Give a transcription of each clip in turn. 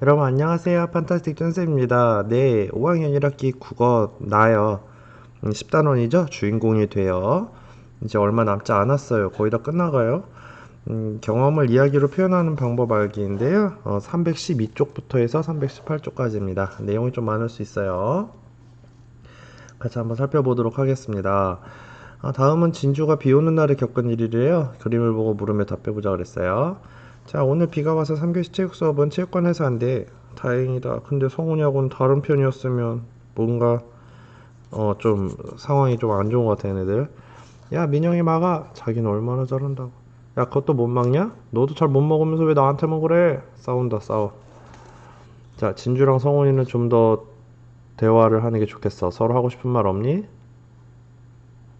여러분 안녕하세요. 판타스틱 존쌤입니다. 네, 5학년 1학기 국어 나요. 10단원이죠? 주인공이 돼요. 이제 얼마 남지 않았어요. 거의 다 끝나가요. 경험을 이야기로 표현하는 방법 알기인데요. 312쪽부터 해서 318쪽까지입니다. 내용이 좀 많을 수 있어요. 같이 한번 살펴보도록 하겠습니다. 다음은 진주가 비 오는 날에 겪은 일이래요. 그림을 보고 물으며 답해보자 그랬어요. 자, 오늘 비가 와서 3교시 체육 수업은 체육관에서 한대. 다행이다. 근데 성훈이하고는 다른 편이었으면 뭔가 좀 상황이 좀 안 좋은 것 같아 얘네들. 야, 민영이 막아. 자기는 얼마나 잘한다고. 야, 그것도 못 막냐? 너도 잘 못 먹으면서 왜 나한테만 그래? 싸운다 싸워. 자, 진주랑 성훈이는 좀 더 대화를 하는 게 좋겠어. 서로 하고 싶은 말 없니?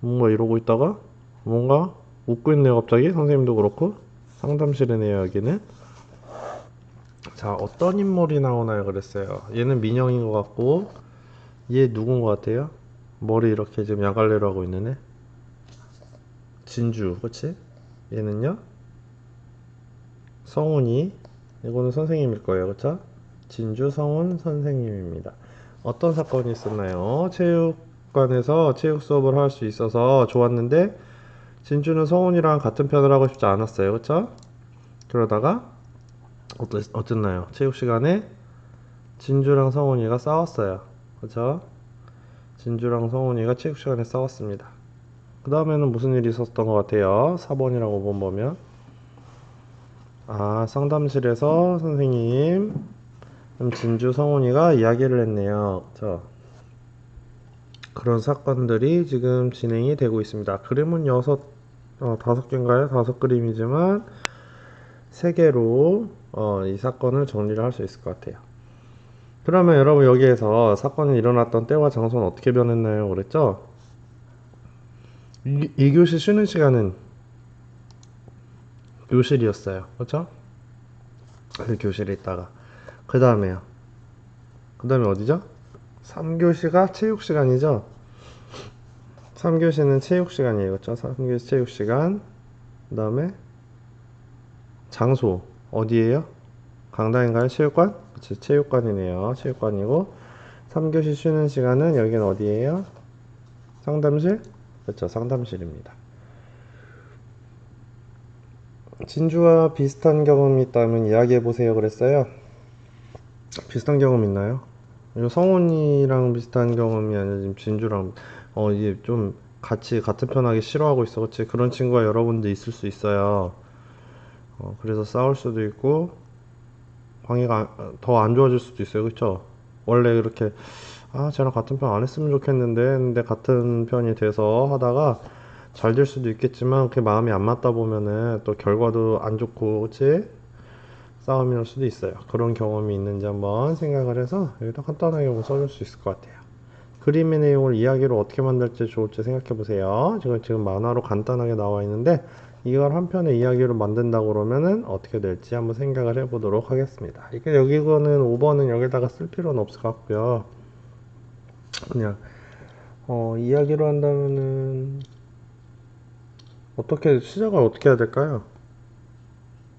뭔가 이러고 있다가 뭔가 웃고 있네요. 갑자기 선생님도 그렇고 상담실이네요. 여기는. 자, 어떤 인물이 나오나요 그랬어요. 얘는 민영인 것 같고 얘 누군 것 같아요? 머리 이렇게 지금 양갈래로 하고 있는 애. 진주, 그치? 얘는요? 성훈이. 이거는 선생님일 거예요. 그쵸? 진주 성훈 선생님입니다. 어떤 사건이 있었나요? 체육관에서 체육 수업을 할 수 있어서 좋았는데 진주는 성훈이랑 같은 편을 하고 싶지 않았어요. 그쵸? 그러다가 어땠나요? 체육 시간에 진주랑 성훈이가 싸웠어요. 그쵸? 진주랑 성훈이가 체육 시간에 싸웠습니다. 그 다음에는 무슨 일이 있었던 것 같아요? 4번이라고 보면 상담실에서 선생님 진주 성훈이가 이야기를 했네요. 그런 사건들이 지금 진행이 되고 있습니다. 그림은 다섯 개인가요? 다섯 그림이지만 세 개로 이 사건을 정리를 할 수 있을 것 같아요. 그러면 여러분 여기에서 사건이 일어났던 때와 장소는 어떻게 변했나요? 그랬죠? 2교시 쉬는 시간은 교실이었어요. 그렇죠? 그 교실에 있다가 그 다음에요. 그 다음에 어디죠? 3교시가 체육 시간이죠? 3교시는 체육 시간이에요. 그렇죠? 3교시 체육 시간. 그 다음에 장소 어디예요? 강당인가요? 체육관? 그치, 체육관이네요. 체육관이고 3교시 쉬는 시간은 여기는 어디예요? 상담실? 그렇죠, 상담실입니다. 진주와 비슷한 경험이 있다면 이야기해보세요 그랬어요. 비슷한 경험 있나요? 이거 성훈이랑 비슷한 경험이 아니라 지금 진주랑 이게 좀 같이 같은 편하게 싫어하고 있어. 그치? 그런 친구가 여러분도 있을 수 있어요. 그래서 싸울 수도 있고 관계가 더 안 좋아질 수도 있어요. 그쵸? 원래 그렇게 쟤랑 같은 편 안 했으면 좋겠는데 근데 같은 편이 돼서 하다가 잘 될 수도 있겠지만 그게 마음이 안 맞다 보면은 또 결과도 안 좋고 그치? 싸움이 날 수도 있어요. 그런 경험이 있는지 한번 생각을 해서 여기다 간단하게 써줄 수 있을 것 같아요. 그림의 내용을 이야기로 어떻게 만들지 좋을지 생각해 보세요. 지금 만화로 간단하게 나와 있는데 이걸 한 편의 이야기로 만든다고 그러면은 어떻게 될지 한번 생각을 해 보도록 하겠습니다. 이게 여기거는 5번은 여기다가 쓸 필요는 없을 것 같고요. 그냥 이야기로 한다면은 어떻게 시작을 어떻게 해야 될까요?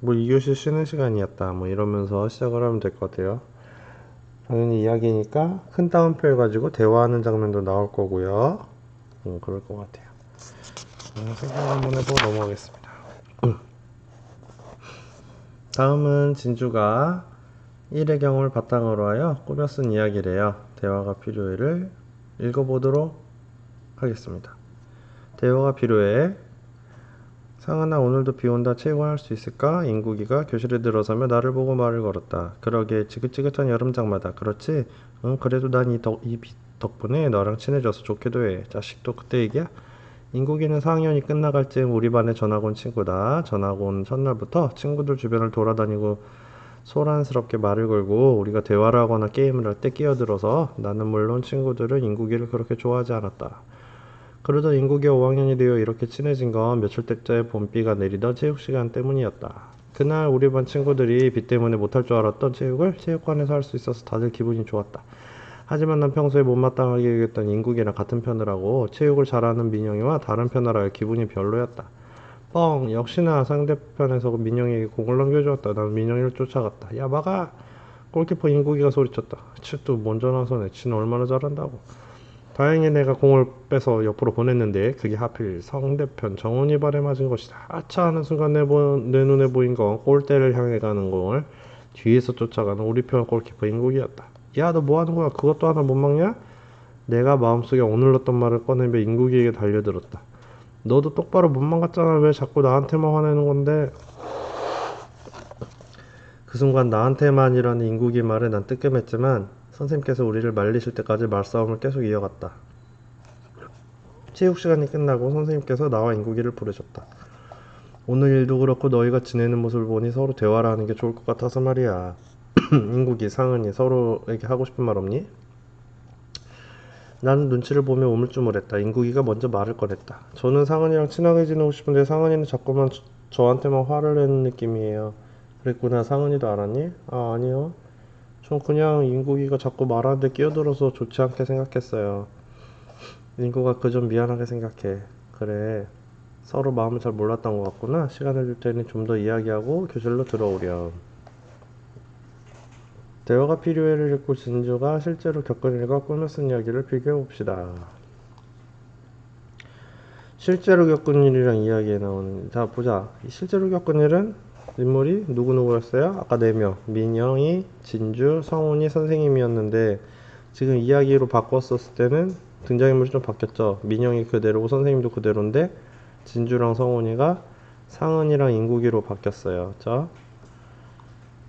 뭐 2교시 쉬는 시간이었다 뭐 이러면서 시작을 하면 될 것 같아요. 당연히 이야기니까 큰 따옴표 해가지고 대화하는 장면도 나올 거고요. 그럴 것 같아요. 생각 한번 해보고 넘어가겠습니다. 다음은 진주가 일의 경험을 바탕으로 하여 꾸며 쓴 이야기래요. 대화가 필요해를 읽어보도록 하겠습니다. 대화가 필요해. 상은아, 오늘도 비 온다. 체육할 수 있을까? 인국이가 교실에 들어서며 나를 보고 말을 걸었다. 그러게 지긋지긋한 여름장마다. 그렇지? 응, 그래도 난 이 덕분에 너랑 친해져서 좋기도 해. 자식도 그때 얘기야? 인국이는 4학년이 끝나갈 즈음 우리 반에 전학 온 친구다. 전학 온 첫날부터 친구들 주변을 돌아다니고 소란스럽게 말을 걸고 우리가 대화를 하거나 게임을 할 때 끼어들어서 나는 물론 친구들은 인국이를 그렇게 좋아하지 않았다. 그러던 인국이가 5학년이 되어 이렇게 친해진 건 며칠째의 봄비가 내리던 체육시간 때문이었다. 그날 우리 반 친구들이 비 때문에 못할 줄 알았던 체육을 체육관에서 할 수 있어서 다들 기분이 좋았다. 하지만 난 평소에 못마땅하게 여겼던 인국이랑 같은 편을 하고 체육을 잘하는 민영이와 다른 편을 하여 기분이 별로였다. 역시나 상대편에서 민영이에게 공을 넘겨주었다. 난 민영이를 쫓아갔다. 야, 막아! 골키퍼 인국이가 소리쳤다. 치 또 먼저 나서네. 치는 얼마나 잘한다고. 다행히 내가 공을 빼서 옆으로 보냈는데 그게 하필 상대편 정훈이 발에 맞은 것이다. 아차 하는 순간 내 눈에 보인 건 골대를 향해 가는 공을 뒤에서 쫓아가는 우리 편 골키퍼 인국이었다. 야, 너 뭐 하는 거야? 그것도 하나 못 막냐? 내가 마음속에 억눌렀던 말을 꺼내며 인국이에게 달려들었다. 너도 똑바로 못 막았잖아. 왜 자꾸 나한테만 화내는 건데? 그 순간 나한테만이라는 인국이 말에 난 뜨끔했지만 선생님께서 우리를 말리실 때까지 말싸움을 계속 이어갔다. 체육 시간이 끝나고 선생님께서 나와 인국이를 부르셨다. 오늘 일도 그렇고 너희가 지내는 모습을 보니 서로 대화를 하는 게 좋을 것 같아서 말이야. 인국이, 상은이 서로에게 하고 싶은 말 없니? 나는 눈치를 보며 우물쭈물했다. 인국이가 먼저 말을 꺼냈다. 저는 상은이랑 친하게 지내고 싶은데 상은이는 자꾸만 저한테만 화를 내는 느낌이에요. 그랬구나. 상은이도 알았니? 아, 아니요. 전 그냥 인국이가 자꾸 말하는데 끼어들어서 좋지 않게 생각했어요. 인구가 그 점 미안하게 생각해. 그래. 서로 마음을 잘 몰랐던 것 같구나. 시간을 줄 테니 좀 더 이야기하고 교실로 들어오렴. 대화가 필요해를 읽고 진주가 실제로 겪은 일과 꿈을 쓴 이야기를 비교해봅시다. 실제로 겪은 일이랑 이야기에 나오는, 자 보자. 실제로 겪은 일은 인물이 누구누구였어요? 아까 4명. 민영이, 진주, 성훈이, 선생님이었는데 지금 이야기로 바꿨었을 때는 등장인물이 좀 바뀌었죠. 민영이 그대로고 선생님도 그대로인데 진주랑 성훈이가 상은이랑 인국이로 바뀌었어요. 자,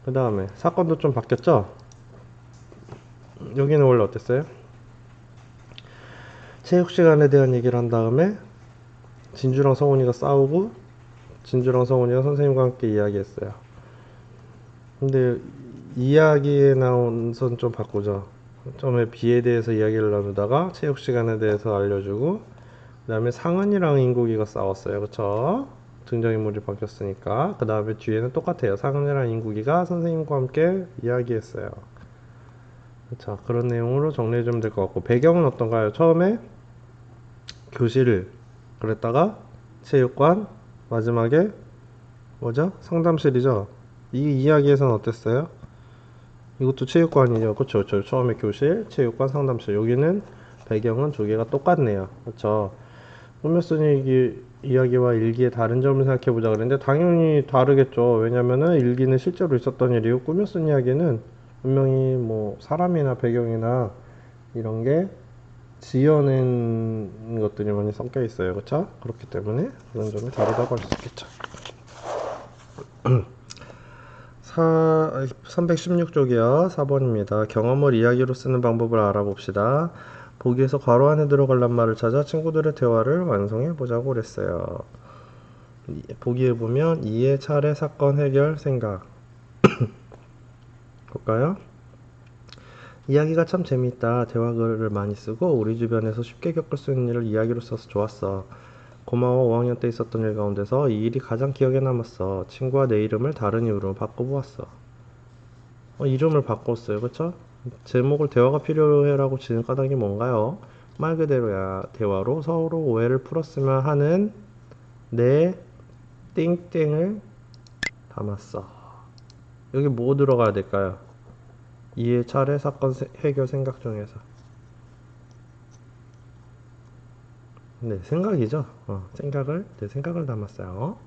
그 다음에 사건도 좀 바뀌었죠. 여기는 원래 어땠어요? 체육 시간에 대한 얘기를 한 다음에 진주랑 성훈이가 싸우고 진주랑 성훈이가 선생님과 함께 이야기했어요. 근데 이야기에 나온 선 좀 바꾸죠. 처음에 비에 대해서 이야기를 나누다가 체육 시간에 대해서 알려주고 그 다음에 상은이랑 인국이가 싸웠어요. 그쵸? 등장인물이 바뀌었으니까. 그 다음에 뒤에는 똑같아요. 상은이랑 인국이가 선생님과 함께 이야기했어요. 자, 그런 내용으로 정리해주면 될 것 같고, 배경은 어떤가요? 처음에 교실, 그랬다가 체육관, 마지막에 뭐죠? 상담실이죠. 이 이야기에서는 어땠어요? 이것도 체육관이죠. 그쵸? 처음에 교실, 체육관, 상담실. 여기는 배경은 두 개가 똑같네요. 그쵸? 꾸며 쓴 이야기와 일기의 다른 점을 생각해보자 그랬는데 당연히 다르겠죠. 왜냐면은 일기는 실제로 있었던 일이고 꾸며 쓴 이야기는 분명히 뭐 사람이나 배경이나 이런 게 지어낸 것들이 많이 섞여 있어요. 그쵸? 그렇기 때문에 그런 점이 다르다고 할 수 있겠죠. 316쪽이요. 4번입니다. 경험을 이야기로 쓰는 방법을 알아봅시다. 보기에서 괄호 안에 들어갈 낱말을 찾아 친구들의 대화를 완성해 보자고 그랬어요. 보기에 보면 이해, 차례, 사건, 해결, 생각. 볼까요? 이야기가 참 재미있다. 대화글을 많이 쓰고 우리 주변에서 쉽게 겪을 수 있는 일을 이야기로 써서 좋았어. 고마워. 5학년 때 있었던 일 가운데서 이 일이 가장 기억에 남았어. 친구와 내 이름을 다른 이유로 바꿔보았어. 이름을 바꿨어요. 그쵸? 제목을 대화가 필요해라고 지는 까닭이 뭔가요? 말 그대로야. 대화로 서로 오해를 풀었으면 하는 내 땡땡을 담았어. 여기 뭐 들어가야 될까요? 이해, 차례, 사건, 해결, 생각 중에서. 네, 생각이죠. 내 생각을 담았어요.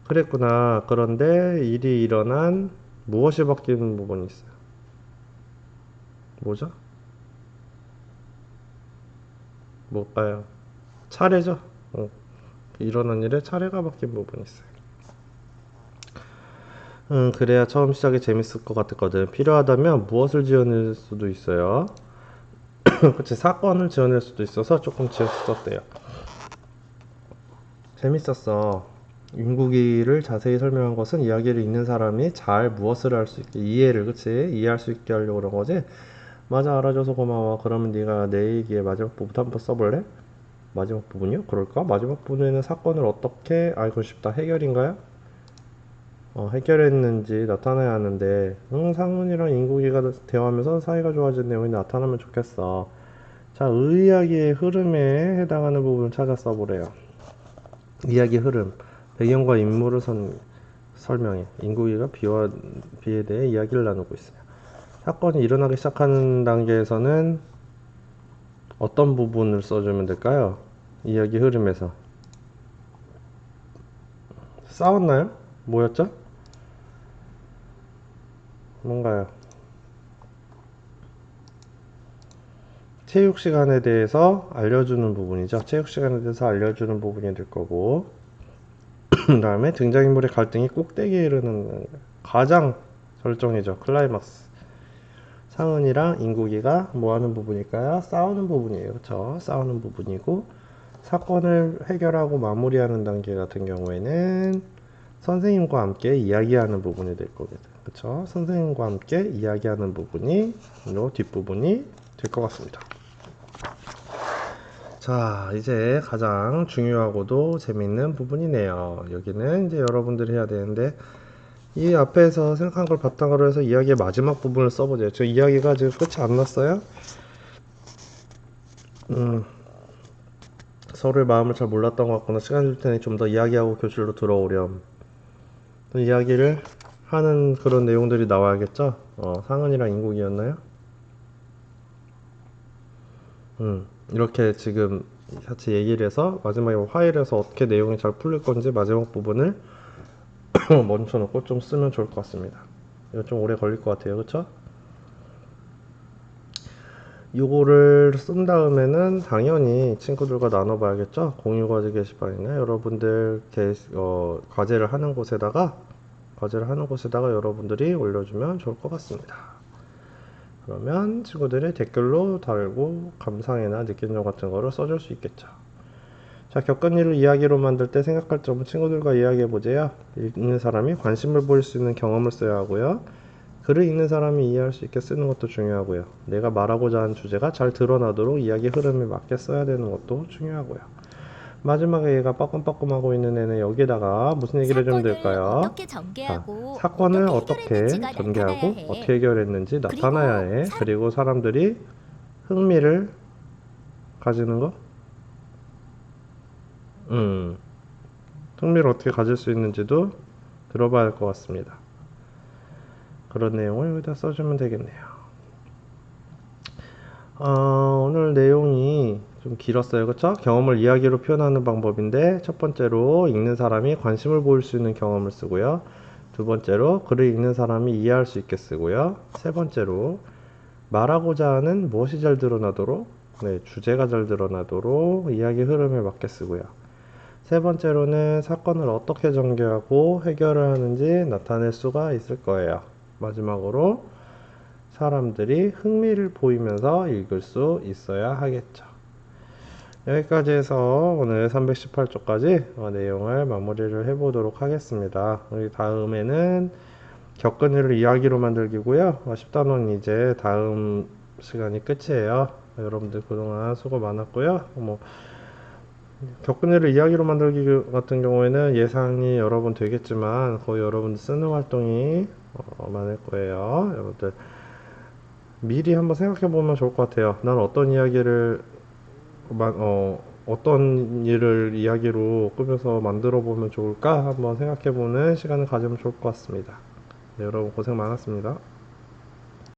그랬구나. 그런데 일이 일어난 무엇이 바뀌는 부분이 있어요. 뭐죠? 뭘까요? 차례죠. 일어난 일에 차례가 바뀐 부분이 있어요. 그래야 처음 시작이 재밌을 것 같았거든. 필요하다면 무엇을 지어낼 수도 있어요. 그치, 사건을 지어낼 수도 있어서 조금 지었었대요. 재밌었어. 인국이를 자세히 설명한 것은 이야기를 읽는 사람이 잘 무엇을 할 수 있게 이해를, 그치? 이해할 수 있게 하려고 그런 거지? 맞아, 알아줘서 고마워. 그러면 네가 내 얘기의 마지막 부분 한번 써볼래? 마지막 부분이요? 그럴까? 마지막 부분에는 사건을 어떻게 알고 싶다. 해결인가요? 해결했는지 나타나야 하는데, 상훈이랑 인국이가 대화하면서 사이가 좋아진 내용이 나타나면 좋겠어. 자, 이야기의 흐름에 해당하는 부분을 찾아 써보래요. 이야기 흐름, 배경과 인물을 설명해. 인국이가 비에 대해 이야기를 나누고 있어요. 사건이 일어나기 시작하는 단계에서는 어떤 부분을 써주면 될까요? 이야기 흐름에서 싸웠나요? 뭐였죠? 뭔가요? 체육 시간에 대해서 알려주는 부분이죠. 체육 시간에 대해서 알려주는 부분이 될 거고, 그 다음에 등장인물의 갈등이 꼭대기에 이르는 가장 절정이죠. 클라이막스. 상은이랑 인국이가 뭐 하는 부분일까요? 싸우는 부분이에요. 그쵸? 싸우는 부분이고, 사건을 해결하고 마무리하는 단계 같은 경우에는 선생님과 함께 이야기하는 부분이 될 거거든. 그쵸? 선생님과 함께 이야기하는 부분이 요 뒷부분이 될 것 같습니다. 자, 이제 가장 중요하고도 재밌는 부분이네요. 여기는 이제 여러분들이 해야 되는데, 이 앞에서 생각한 걸 바탕으로 해서 이야기의 마지막 부분을 써보죠. 저 이야기가 지금 끝이 안 났어요? 서로의 마음을 잘 몰랐던 것 같거나 시간 줄 테니 좀 더 이야기하고 교실로 들어오렴. 이야기를 하는 그런 내용들이 나와야겠죠? 상은이랑 인국이었나요? 이렇게 지금 같이 얘기를 해서 마지막에 화해를 해서 어떻게 내용이 잘 풀릴 건지 마지막 부분을 멈춰놓고 좀 쓰면 좋을 것 같습니다. 이거 좀 오래 걸릴 것 같아요. 그쵸? 이거를 쓴 다음에는 당연히 친구들과 나눠봐야겠죠? 공유과제 게시판이나 여러분들 과제를 하는 곳에다가 여러분들이 올려주면 좋을 것 같습니다. 그러면 친구들이 댓글로 달고 감상이나 느낀 점 같은 거를 써줄 수 있겠죠. 자, 겪은 일을 이야기로 만들 때 생각할 점은 친구들과 이야기해보세요. 읽는 사람이 관심을 보일 수 있는 경험을 써야 하고요. 글을 읽는 사람이 이해할 수 있게 쓰는 것도 중요하고요. 내가 말하고자 하는 주제가 잘 드러나도록 이야기 흐름에 맞게 써야 되는 것도 중요하고요. 마지막에 얘가 빠끔빠끔하고 있는 애는 여기다가 무슨 얘기를 해주면 될까요? 어떻게 전개하고 사건을 어떻게 어떻게 해결했는지가 나타나야 전개하고 해. 어떻게 해결했는지 나타나야 그리고 해. 그리고 사람들이 흥미를 가지는 거? 흥미를 어떻게 가질 수 있는지도 들어봐야 할 것 같습니다. 그런 내용을 여기다 써주면 되겠네요. 오늘 내용이 좀 길었어요. 그쵸? 경험을 이야기로 표현하는 방법인데, 첫 번째로 읽는 사람이 관심을 보일 수 있는 경험을 쓰고요. 두 번째로 글을 읽는 사람이 이해할 수 있게 쓰고요. 세 번째로 말하고자 하는 무엇이 잘 드러나도록, 주제가 잘 드러나도록 이야기 흐름에 맞게 쓰고요. 세 번째로는 사건을 어떻게 전개하고 해결을 하는지 나타낼 수가 있을 거예요. 마지막으로 사람들이 흥미를 보이면서 읽을 수 있어야 하겠죠. 여기까지 해서 오늘 318쪽까지 내용을 마무리를 해보도록 하겠습니다. 우리 다음에는 겪은 일을 이야기로 만들기고요. 10단원 이제 다음 시간이 끝이에요. 여러분들 그동안 수고 많았고요. 겪은 일을 이야기로 만들기 같은 경우에는 예상이 여러 번 되겠지만 거의 여러분들 쓰는 활동이 많을 거예요. 여러분들 미리 한번 생각해 보면 좋을 것 같아요. 난 어떤 이야기를 어떤 일을 이야기로 꾸며서 만들어 보면 좋을까 한번 생각해 보는 시간을 가지면 좋을 것 같습니다. 네, 여러분 고생 많았습니다.